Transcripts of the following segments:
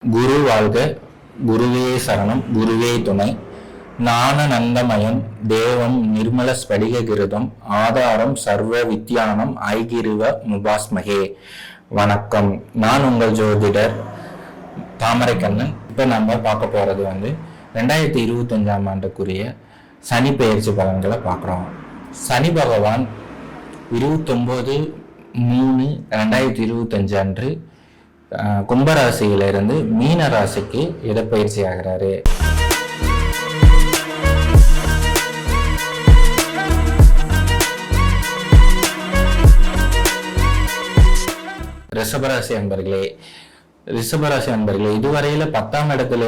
குரு வாழ்க, குருவே சரணம், குருவே துணை. ஞானநந்தமயம் தேவம் நிர்மல ஸ்படிக கிருதம் ஆதாரம் சர்வ வித்யானம் ஐகிருவ முபாஸ்மகே. வணக்கம். நான் உங்கள் ஜோதிடர் தாமரைக்கண்ணன். இப்போ நம்ம பார்க்க போகிறது 2025ஆம் ஆண்டுக்குரிய சனி பெயர்ச்சி பலன்களை பார்க்குறோம். சனி பகவான் 29/3/2025 அன்று கும்பராசியிலிருந்து மீன ராசிக்கு இடப்பெயர்ச்சி ஆகிறாரு. ரிஷபராசி அன்பர்களே, இதுவரையில 10ஆம் இடத்துல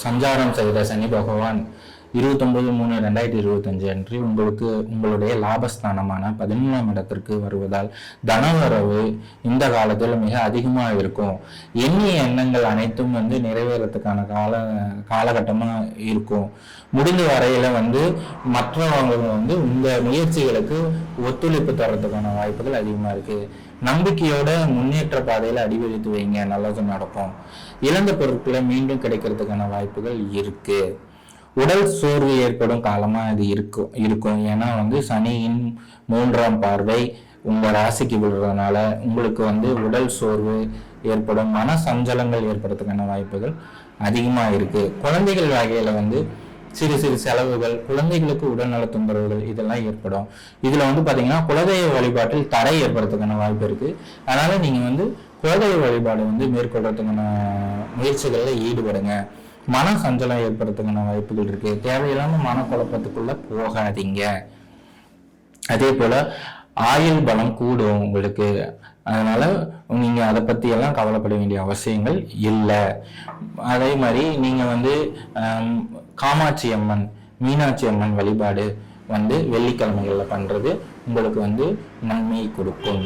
சஞ்சாரம் செய்த சனி பகவான் 29/3/2025 அன்று உங்களுடைய லாபஸ்தானமான 11ஆம் இடத்திற்கு வருவதால் தனவரவு இந்த காலத்தில் மிக அதிகமாக இருக்கும். எண்ணிய எண்ணங்கள் அனைத்தும் நிறைவேறத்துக்கான காலகட்டமா இருக்கும். முடிந்த வரையில மற்றவங்க உங்க முயற்சிகளுக்கு ஒத்துழைப்பு தர்றதுக்கான வாய்ப்புகள் அதிகமா இருக்கு. நம்பிக்கையோட முன்னேற்ற பாதையில அடிவெடுத்து வைங்க, நல்லது நடக்கும். இழந்த பொருட்களை மீண்டும் கிடைக்கிறதுக்கான வாய்ப்புகள் இருக்கு. உடல் சோர்வு ஏற்படும் காலமா இது இருக்கும். ஏன்னா சனியின் 3ஆம் பார்வை உங்க ராசிக்கு விழுறதுனால உங்களுக்கு உடல் சோர்வு ஏற்படும், மன சஞ்சலங்கள் ஏற்படுறதுக்கான வாய்ப்புகள் அதிகமா இருக்கு. குழந்தைகள் வகையில சிறு சிறு செலவுகள், குழந்தைகளுக்கு உடல்நல தொந்தரவுகள் இதெல்லாம் ஏற்படும். இதுல பாத்தீங்கன்னா குலதெய்வ வழிபாட்டில் தடை ஏற்படுறதுக்கான வாய்ப்பு இருக்கு. அதனால நீங்க குலதெய்வ வழிபாடு மேற்கொள்றதுக்கான முயற்சிகள்ல ஈடுபடுங்க. மன சஞ்சலம் ஏற்படுறதுக்கான வாய்ப்புகள் இருக்கு. தேவையில்லாம மனக்குழப்பத்துக்குள்ள போகாதீங்க. அதே போல ஆயுள் பலம் கூடும் உங்களுக்கு. அதனால நீங்க அதை பத்தி எல்லாம் கவலைப்பட வேண்டிய அவசியங்கள் இல்லை. அதே மாதிரி நீங்க காமாட்சி அம்மன், மீனாட்சி அம்மன் வழிபாடு வெள்ளிக்கிழமைகள்ல பண்றது உங்களுக்கு நன்மை கொடுக்கும்.